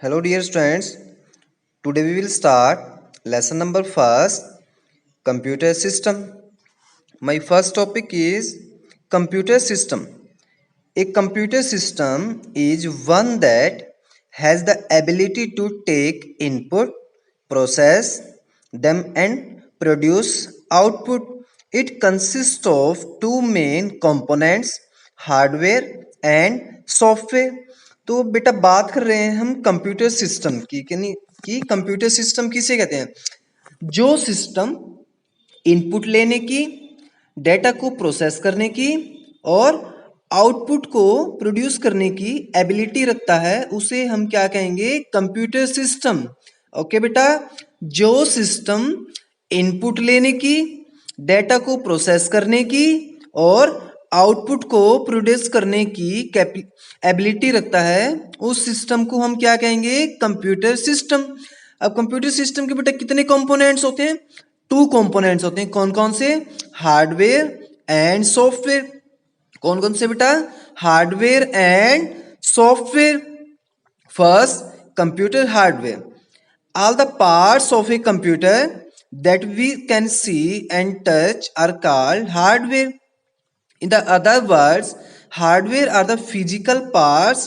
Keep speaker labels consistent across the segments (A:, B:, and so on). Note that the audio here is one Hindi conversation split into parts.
A: Hello dear students, today we will start lesson number first, computer system. My first topic is computer system. A computer system is one that has the ability to take input, process them and produce output. It consists of two main components, hardware and software. तो बेटा बात कर रहे हैं हम कंप्यूटर सिस्टम की कि कंप्यूटर सिस्टम किसे कहते हैं? जो सिस्टम इनपुट लेने की, डेटा को प्रोसेस करने की और आउटपुट को प्रोड्यूस करने की एबिलिटी रखता है, उसे हम क्या कहेंगे? Computer system. ओके बेटा, जो सिस्टम इनपुट लेने की, डेटा को प्रोसेस करने की और आउटपुट को प्रोड्यूस करने की एबिलिटी रखता है, उस सिस्टम को हम क्या कहेंगे? Computer system. अब कंप्यूटर सिस्टम के बेटा कितने कंपोनेंट्स होते हैं? टू कंपोनेंट्स होते हैं। कौन कौन से? Hardware and software. कौन कौन से बेटा? Hardware and software. First, computer hardware. All the parts of a computer that we can see and touch are called hardware. In the other words, hardware are the physical parts.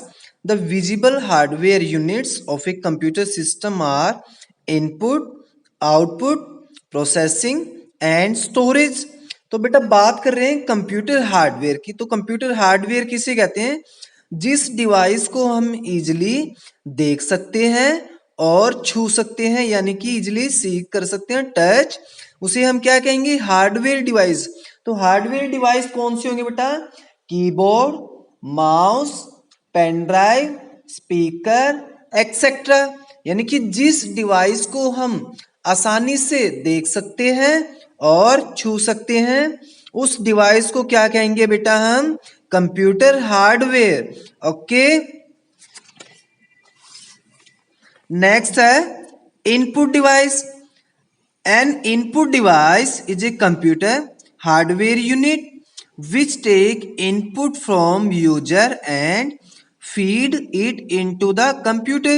A: The visible hardware units of a computer system are input, output, processing and storage. तो बेटा बात कर रहे हैं कंप्यूटर हार्डवेयर की। तो कंप्यूटर हार्डवेयर किसे कहते हैं? जिस डिवाइस को हम इजिली देख सकते हैं और छू सकते हैं, यानी कि इजिली सी कर सकते हैं, टच, उसे हम क्या कहेंगे? Hardware device. तो हार्डवेयर डिवाइस कौन से होंगे बेटा? Keyboard, mouse, pen drive, speaker etcetera. यानी कि जिस डिवाइस को हम आसानी से देख सकते हैं और छू सकते हैं, उस डिवाइस को क्या कहेंगे बेटा? हम कंप्यूटर हार्डवेयर। ओके, नेक्स्ट है input device. N input device is a computer hardware unit which take input from user and feed it into the computer.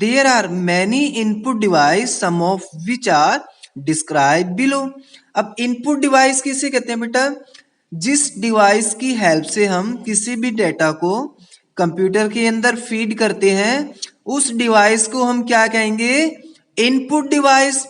A: There are many input device, some of which are described below. अब इनपुट डिवाइस किसे कहते हैं बेटा? जिस डिवाइस की हेल्प से हम किसी भी डेटा को कंप्यूटर के अंदर फीड करते हैं, उस डिवाइस को हम क्या कहेंगे? Input device.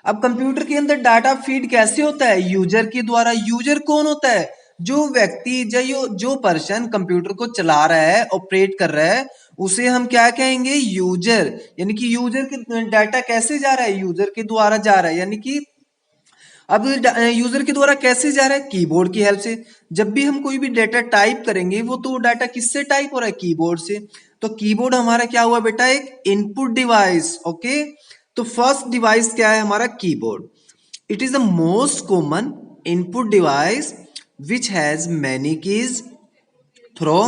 A: अब कंप्यूटर के अंदर डाटा फीड कैसे होता है? यूजर के द्वारा। यूजर कौन होता है? जो व्यक्ति, जो पर्सन कंप्यूटर को चला रहा है, ऑपरेट कर रहा है, उसे हम क्या कहेंगे? यूजर। यानी कि यूजर के डाटा कैसे जा रहा है? यूजर के द्वारा जा रहा है। यानी कि अब यूजर के द्वारा कैसे जा रहा है? कीबोर्ड की हेल्प से। जब भी हम कोई भी डाटा टाइप करेंगे, वो तो डाटा किससे टाइप हो रहा है? कीबोर्ड से। तो कीबोर्ड हमारा क्या हुआ बेटा? एक इनपुट डिवाइस। ओके, तो फर्स्ट डिवाइस क्या है हमारा? Keyboard. It is the most common input device which has many keys through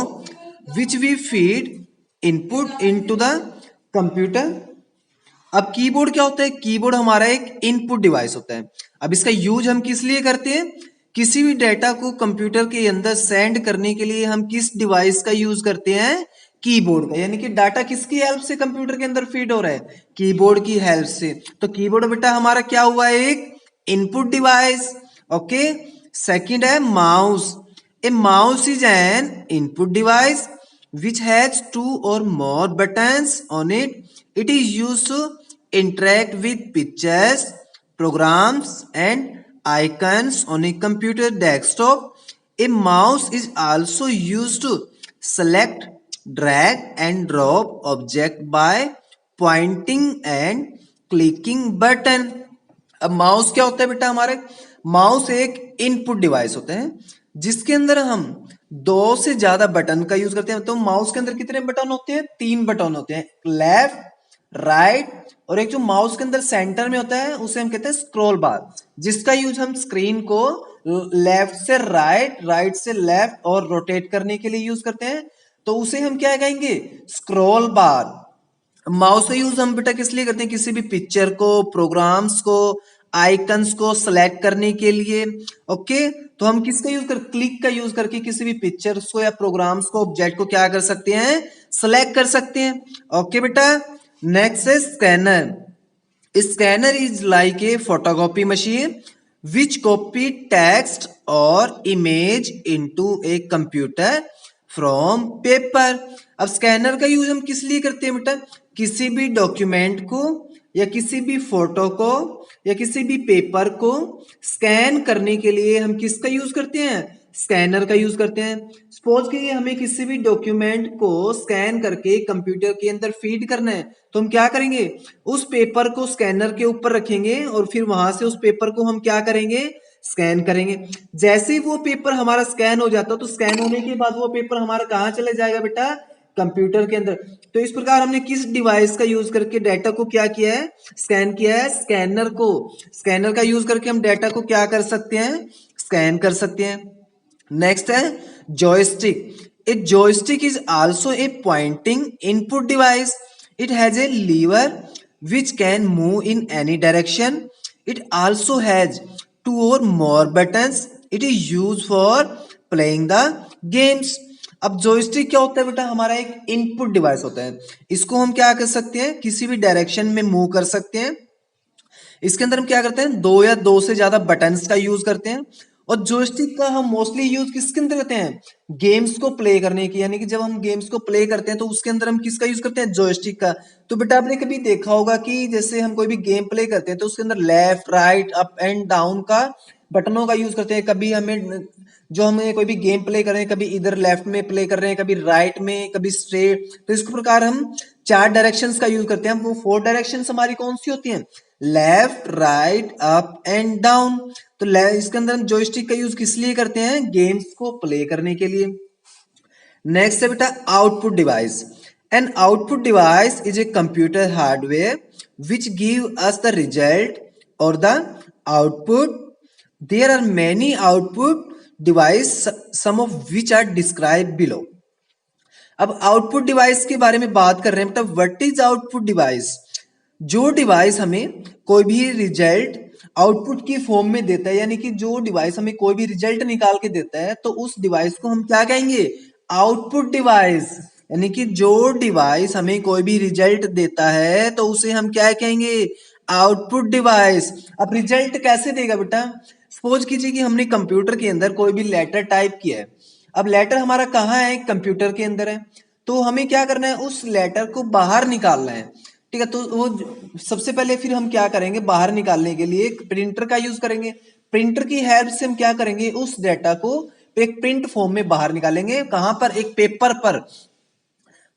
A: which we feed input into the computer. अब कीबोर्ड क्या होता है? कीबोर्ड हमारा एक इनपुट डिवाइस होता है। अब इसका यूज हम किस लिए करते हैं? किसी भी डेटा को कंप्यूटर के अंदर सेंड करने के लिए हम किस डिवाइस का यूज करते हैं? कीबोर्ड का। यानी कि डाटा किसकी हेल्प से कंप्यूटर के अंदर फीड हो रहा है? कीबोर्ड की हेल्प से। तो कीबोर्ड बेटा हमारा क्या हुआ? एक इनपुट डिवाइस। ओके, सेकंड है mouse. A mouse is an input device which has two or more buttons on it. It is used to interact with pictures, programs and icons on a computer desktop. A mouse is also used to select, drag and drop object by pointing and clicking button. अब माउस क्या होता है बेटा हमारे? माउस एक इनपुट डिवाइस होता है जिसके अंदर हम दो से ज्यादा बटन का यूज करते हैं। तो माउस के अंदर कितने बटन होते हैं? 3 बटन होते हैं, लेफ्ट, राइट और एक जो माउस के अंदर सेंटर में होता है उसे हम कहते हैं स्क्रॉल बार, जिसका यूज हम स्क्रीन को लेफ्ट से राइट, राइट से लेफ्ट और रोटेट करने के लिए यूज करते हैं। तो उसे हम क्या कहेंगे? स्क्रॉल बार। माउस का यूज हम बेटा किस लिए करते हैं? किसी भी पिक्चर को, प्रोग्राम्स को, आइकन्स को सिलेक्ट करने के लिए। ओके, तो हम किसका यूज कर? क्लिक का यूज करके किसी भी पिक्चर्स को या प्रोग्राम्स को, ऑब्जेक्ट को क्या कर सकते हैं? सेलेक्ट कर सकते हैं। ओके बेटा, नेक्स्ट है scanner. Scanner is like a photocopy machine which copy text or image into a computer from paper। अब स्कैनर का यूज हम किस लिए करते हैं बेटा? किसी भी डॉक्यूमेंट को या किसी भी फोटो को या किसी भी पेपर को स्कैन करने के लिए हम किसका यूज करते हैं? स्कैनर का यूज करते हैं। सपोज कि हमें किसी भी डॉक्यूमेंट को स्कैन करके कंप्यूटर के अंदर फीड करना है, तो हम क्या करेंगे? उस पेपर को स्कैनर के ऊपर रखेंगे और फिर वहां से उस पेपर को हम क्या करेंगे? स्कैन करेंगे। जैसे ही वो पेपर हमारा स्कैन हो जाता है, तो स्कैन होने के बाद वो पेपर हमारा कहाँ चले जाएगा बेटा? कंप्यूटर के अंदर। तो इस प्रकार हमने किस डिवाइस का यूज करके डाटा को क्या किया है? स्कैन किया है। स्कैनर को, स्कैनर का यूज करके हम डाटा को क्या कर सकते हैं? स्कैन कर सकते हैं। नेक्स्ट है joystick. A joystick is also a pointing input device. It has a lever which can move in any direction. It also has 2 or more buttons. It is used for playing the games. अब जॉयस्टिक क्या होता है बेटा? हमारा एक इनपुट डिवाइस होता है। इसको हम क्या कर सकते हैं? किसी भी डायरेक्शन में मूव कर सकते हैं। इसके अंदर हम क्या करते हैं? 2 या 2 से ज्यादा बटन्स का यूज करते हैं। और जॉयस्टिक का हम मोस्टली यूज किसके अंदर करते हैं? गेम्स को प्ले करने की, यानी कि जब हम गेम्स को प्ले करते हैं तो उसके अंदर हम किसका यूज करते हैं? जॉयस्टिक का। तो बेटा आपने कभी देखा होगा कि जैसे हम कोई भी गेम प्ले करते हैं तो उसके अंदर left right up and down का बटनों का यूज करते हैं। कभी हमें जो हमें कोई भी गेम प्ले कर रहे हैं, कभी इधर लेफ्ट में प्ले कर रहे हैं, कभी राइट में, कभी स्ट्रेट, तो इस प्रकार हम 4 डायरेक्शंस का यूज करते हैं। वो 4 डायरेक्शंस हमारी कौन सी होती हैं? Left right up and down. तो इसके अंदर हम जॉयस्टिक का यूज किस लिए करते हैं? गेम्स को प्ले करने के लिए। नेक्स्ट है बेटा output device. An output device is a computer hardware which give us the result और the output. There are many output device, some of which are describe below. अब आउटपुट डिवाइस के बारे में बात कर रहे हैं बेटा। What is output device? जो डिवाइस हमें कोई भी रिजल्ट आउटपुट की फॉर्म में देता है, यानी कि जो डिवाइस हमें कोई भी रिजल्ट निकाल के देता है, तो उस डिवाइस को हम क्या कहेंगे? Output device. यानी कि जो डिवाइस हमें कोई भी रिजल्ट देता है तो उसे हम क्या कहेंगे? Output device. अब रिजल्ट कैसे देगा बेटा? सपोज कीजिए कि हमने कंप्यूटर के अंदर कोई भी लेटर टाइप किया है। अब लेटर हमारा कहाँ है? कंप्यूटर के अंदर है। तो हमें क्या करना है? उस लेटर को बाहर निकालना है। ठीक है, तो वो सबसे पहले फिर हम क्या करेंगे? बाहर निकालने के लिए एक प्रिंटर का यूज करेंगे। प्रिंटर की हेल्प से हम क्या करेंगे? उस डेटा को एक प्रिंट फॉर्म में बाहर निकालेंगे। कहां पर? एक पेपर पर।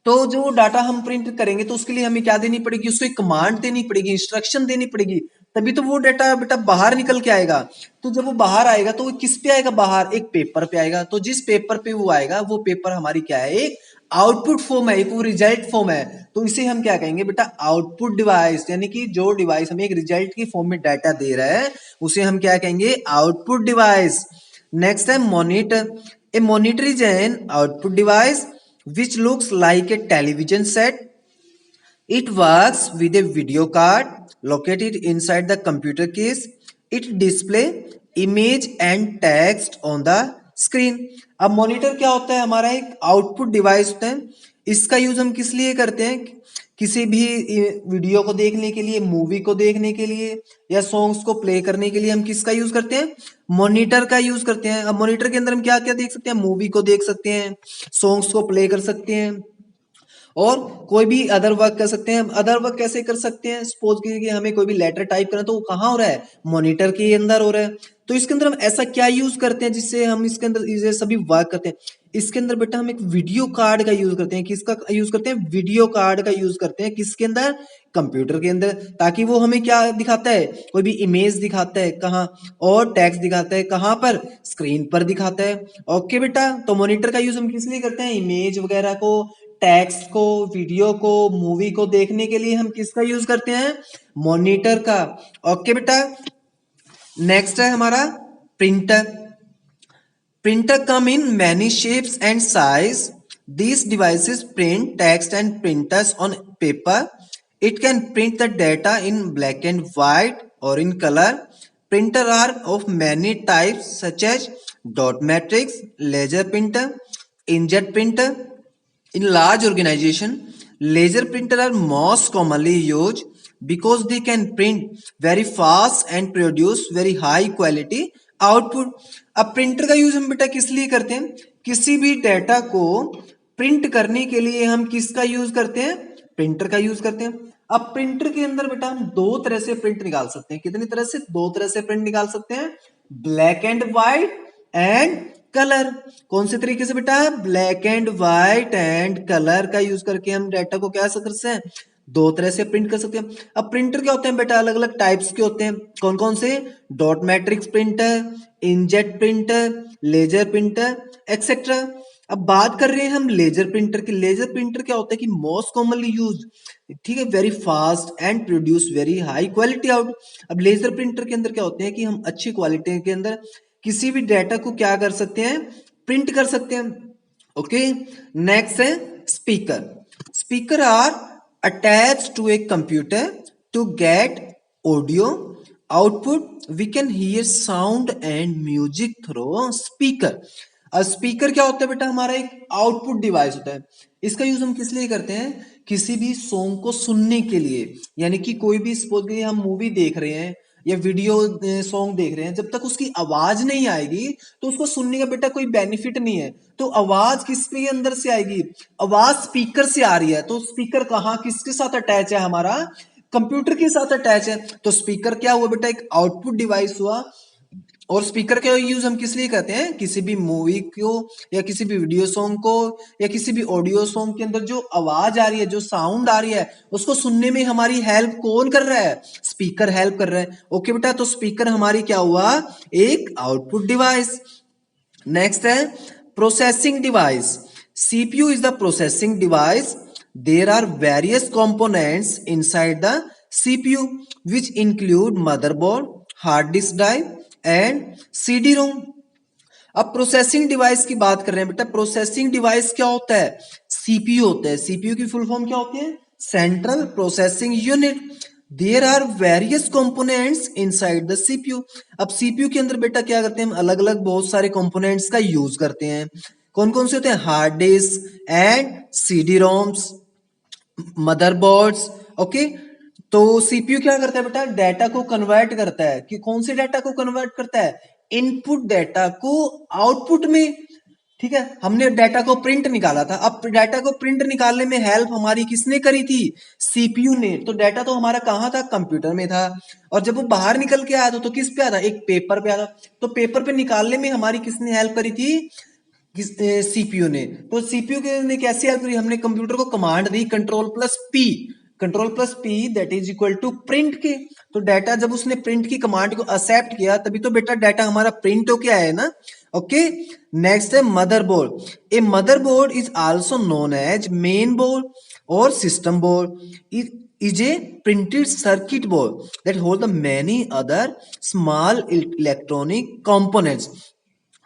A: तो जो डाटा हम प्रिंट करेंगे तो उसके लिए हमें क्या देनी पड़ेगी? उसको एक कमांड देनी पड़ेगी, इंस्ट्रक्शन देनी पड़ेगी, तभी तो वो डाटा बेटा बाहर निकल के आएगा। तो जब वो बाहर आएगा तो वो किस पे आएगा? बाहर एक पेपर पे आएगा। तो जिस पेपर पे वो आएगा वो पेपर हमारी क्या है? एक आउटपुट फॉर्म है, एक वो रिजल्ट फॉर्म है। तो इसे हम क्या कहेंगे बेटा? Output device. यानी कि जो डिवाइस हमें एक रिजल्ट की फॉर्म में डाटा दे रहा है उसे हम क्या कहेंगे? Output device. नेक्स्ट है monitor. A monitor is an output device which looks like a television set. It works with a video card located inside the computer case. It display image and text on the screen. अब मॉनिटर क्या होता है? हमारा एक आउटपुट डिवाइस होता है। इसका यूज हम किस लिए करते हैं? किसी भी वीडियो को देखने के लिए, मूवी को देखने के लिए या सॉन्ग्स को प्ले करने के लिए हम किसका यूज करते हैं? मॉनिटर का यूज करते हैं। अब मॉनिटर के अंदर हम क्या क्या देख सकते हैं? मूवी को देख सकते हैं, सॉन्ग्स को प्ले कर सकते हैं और कोई भी अदर वर्क कर सकते हैं। अदर वर्क कैसे कर सकते हैं? सपोज कीजिए कि हमें कोई भी लेटर टाइप करना है तो वो कहाँ हो रहा है? मॉनिटर के अंदर हो रहा है। तो इसके अंदर हम ऐसा क्या यूज करते हैं जिससे हम इसके अंदर ये सभी वर्क करते हैं? इसके अंदर बेटा हम एक वीडियो कार्ड का यूज करते हैं। किसका यूज करते हैं? वीडियो कार्ड का यूज करते हैं। किसके अंदर? कंप्यूटर के अंदर। ताकि वो हमें क्या दिखाता है? कोई भी इमेज दिखाता है कहाँ, और टेक्स्ट दिखाता है कहाँ पर? स्क्रीन पर दिखाता है। ओके बेटा, तो मॉनिटर का यूज हम किस लिए करते हैं? इमेज वगैरह को, टेक्स्ट को, वीडियो को, मूवी को देखने के लिए हम किसका यूज करते हैं? मॉनिटर का। ओके बेटा, नेक्स्ट है हमारा printer. Printer come in many shapes and size. These devices print text and printers on paper. It can print the data in black and white or in color. Printer are of many types such as dot matrix, laser printer, inkjet printer, In large organization, laser printer are most commonly used because they can print very fast and produce very high quality output. अब प्रिंटर का यूज हम बेटा किस लिए करते हैं? किसी भी डेटा को प्रिंट करने के लिए हम किसका यूज करते हैं? प्रिंटर का यूज करते हैं। अब प्रिंटर के अंदर बेटा हम दो तरह से प्रिंट निकाल सकते हैं। कितनी तरह से? दो तरह से प्रिंट निकाल सकते हैं, black and white and colour. कौन से तरीके से बेटा? Black and white and colour का यूज करके हम डाटा को क्या कर सकते हैं? दो तरह से प्रिंट कर सकते हैं। अब प्रिंटर क्या होते हैं बेटा? अलग अलग टाइप्स के होते हैं। कौन कौन से? Dot matrix printer, inkjet printer, laser printer etcetera. अब बात कर रहे हैं हम लेजर प्रिंटर की। लेजर प्रिंटर क्या होता है कि मोस्ट कॉमनली यूज, ठीक है, very fast and produce very high quality out. अब लेजर प्रिंटर के अंदर क्या होते हैं कि हम अच्छी क्वालिटी के अंदर किसी भी डेटा को क्या कर सकते हैं? प्रिंट कर सकते हैं। ओके, नेक्स्ट है speaker. Speaker are attach to a computer to get audio output. We can hear sound and music through speaker. अब स्पीकर क्या होता है बेटा? हमारा एक आउटपुट डिवाइस होता है। इसका यूज हम किस लिए करते हैं? किसी भी सॉन्ग को सुनने के लिए। यानी कि कोई भी सपोज करिए हम मूवी देख रहे हैं या वीडियो सॉन्ग देख रहे हैं, जब तक उसकी आवाज नहीं आएगी तो उसको सुनने का बेटा कोई बेनिफिट नहीं है। तो आवाज किसके अंदर से आएगी? आवाज स्पीकर से आ रही है। तो स्पीकर कहाँ किसके साथ अटैच है? हमारा कंप्यूटर के साथ अटैच है। तो स्पीकर क्या हुआ बेटा? एक आउटपुट डिवाइस हुआ। और स्पीकर का यूज हम किस लिए करते हैं? किसी भी मूवी को या किसी भी वीडियो सॉन्ग को या किसी भी ऑडियो सॉन्ग के अंदर जो आवाज आ रही है, जो साउंड आ रही है, उसको सुनने में हमारी हेल्प कौन कर रहा है? स्पीकर हेल्प कर रहा है। ओके बेटा, तो स्पीकर हमारी क्या हुआ? एक आउटपुट डिवाइस। नेक्स्ट है processing device. CPU is the processing device. There are various components inside the CPU which include motherboard, hard disk drive and CD ROM. अब प्रोसेसिंग डिवाइस की बात कर रहे हैं बेटा। प्रोसेसिंग डिवाइस क्या होता है? सीपीयू होता है। सीपीयू की फुल फॉर्म क्या होती है? Central processing unit. There are various components inside the CPU. अब सीपीयू के अंदर बेटा क्या करते हैं हम? अलग अलग बहुत सारे कंपोनेंट्स का यूज करते हैं। कौन कौन से होते हैं? Hard disk and CD roams, motherboards. Okay, तो सीपीयू क्या करता है बेटा? डाटा को कन्वर्ट करता है। कि कौन से डाटा को कन्वर्ट करता है? इनपुट डाटा को आउटपुट में। ठीक है, हमने डाटा को प्रिंट निकाला था। अब डाटा को प्रिंट निकालने में हेल्प हमारी किसने करी थी? सीपीयू ने। तो डाटा तो हमारा कहाँ था? कंप्यूटर में था। और जब वो बाहर निकल के आया था तो किस पे आया था? एक पेपर पे आया था। तो पेपर पे निकालने में हमारी किसने हेल्प करी थी? सीपीयू ने। तो सीपीयू ने कैसे हेल्प करी? हमने कंप्यूटर को कमांड दी control plus P. Control plus P that is equal to print के। तो डाटा जब उसने प्रिंट की कमांड को एक्सेप्ट किया तभी तो बेटा डाटा हमारा प्रिंट होके आया है ना। ओके, नेक्स्ट है motherboard. A motherboard is also known as main board और system board is a printed circuit board that hold the many other small electronic components।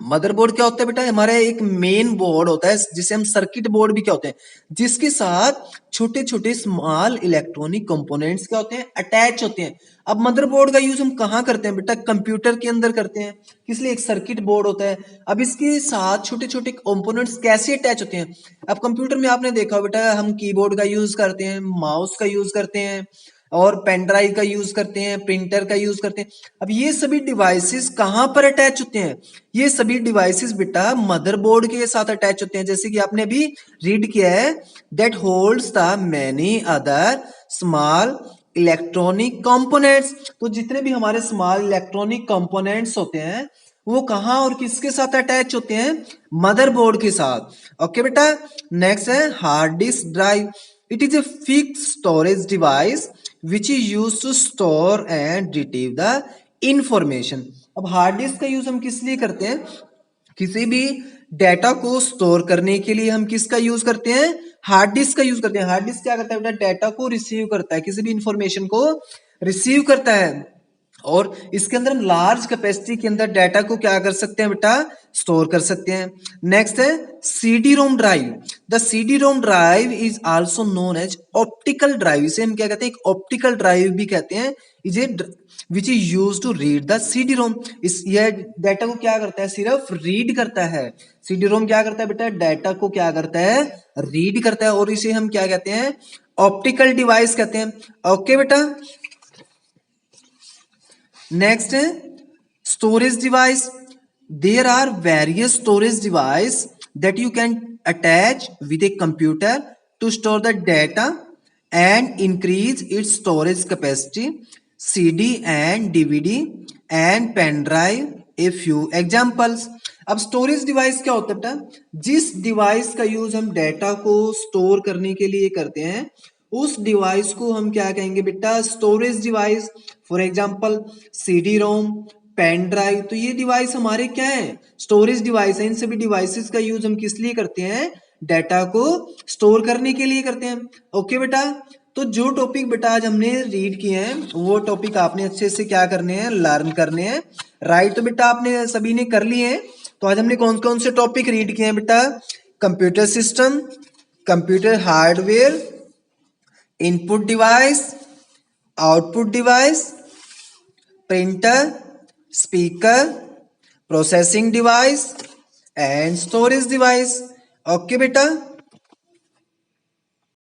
A: Motherboard क्या होता है बेटा? हमारा एक मेन बोर्ड होता है जिसे हम सर्किट बोर्ड भी क्या होते हैं, जिसके साथ छोटे छोटे स्मॉल इलेक्ट्रॉनिक कंपोनेंट्स क्या होते हैं? अटैच होते हैं। अब मदरबोर्ड का यूज हम कहाँ करते हैं बेटा? कंप्यूटर के अंदर करते हैं। किस लिए? एक सर्किट बोर्ड होता है। अब इसके साथ छोटे छोटे कंपोनेंट्स कैसे अटैच होते हैं? अब कंप्यूटर में आपने देखा बेटा हम कीबोर्ड का यूज करते हैं, माउस का यूज करते हैं और पेन ड्राइव का यूज करते हैं, प्रिंटर का यूज करते हैं। अब ये सभी डिवाइसेस कहां पर अटैच होते हैं? ये सभी डिवाइसेस बेटा मदरबोर्ड के साथ अटैच होते हैं। जैसे कि आपने अभी रीड किया है, that holds the many other small electronic components. तो जितने भी हमारे स्मॉल इलेक्ट्रॉनिक कंपोनेंट्स होते हैं वो कहां और किसके साथ अटैच होते हैं? मदरबोर्ड के साथ। ओके बेटा, नेक्स्ट है hard disk drive. It is a fixed storage device which is used to store and retrieve the information। अब हार्ड डिस्क का यूज हम किस लिए करते हैं? किसी भी डाटा को स्टोर करने के लिए हम किसका यूज करते हैं? हार्ड डिस्क का यूज करते हैं। हार्ड डिस्क क्या करता है बेटा? डाटा को रिसीव करता है, किसी भी इंफॉर्मेशन को रिसीव करता है। और इसके अंदर हम लार्ज कैपेसिटी के अंदर डाटा को क्या कर सकते हैं बेटा, स्टोर कर सकते हैं। नेक्स्ट है CD ROM drive. The CD ROM drive is also known as optical drive. इसे हम क्या कहते हैं, एक ऑप्टिकल ड्राइव भी कहते हैं। Is a which is use to read the CD ROM. इस ये डाटा को क्या करता है, सिर्फ रीड करता है। सीडी रोम क्या करता है बेटा, डाटा को क्या करता है, रीड करता है, और इसे हम क्या कहते हैं, ऑप्टिकल डिवाइस कहते हैं। ओके बेटा। नेक्स्ट है storage device. There are various storage device that you can attach with a computer to store the data and increase its storage capacity. CD and DVD and pen drive, a few examples। अब स्टोरेज डिवाइस क्या होता है बेटा, जिस डिवाइस का यूज हम डाटा को स्टोर करने के लिए करते हैं उस डिवाइस को हम क्या कहेंगे बेटा, storage device. For example CD ROM, pen drive, तो ये डिवाइस हमारे क्या है, स्टोरेज डिवाइस है। इन सभी डिवाइसेस का यूज हम किस लिए करते हैं, डाटा को स्टोर करने के लिए करते हैं। ओके बेटा। तो जो टॉपिक बेटा आज हमने रीड किए हैं वो टॉपिक आपने अच्छे से क्या करने हैं, लर्न करने हैं। राइट, तो बेटा आपने सभी ने कर लिए हैं। तो आज हमने कौन कौन से टॉपिक रीड किए हैं बेटा, computer system, computer hardware, input device, output device, printer, speaker, processing device and storage device. Okay बेटा।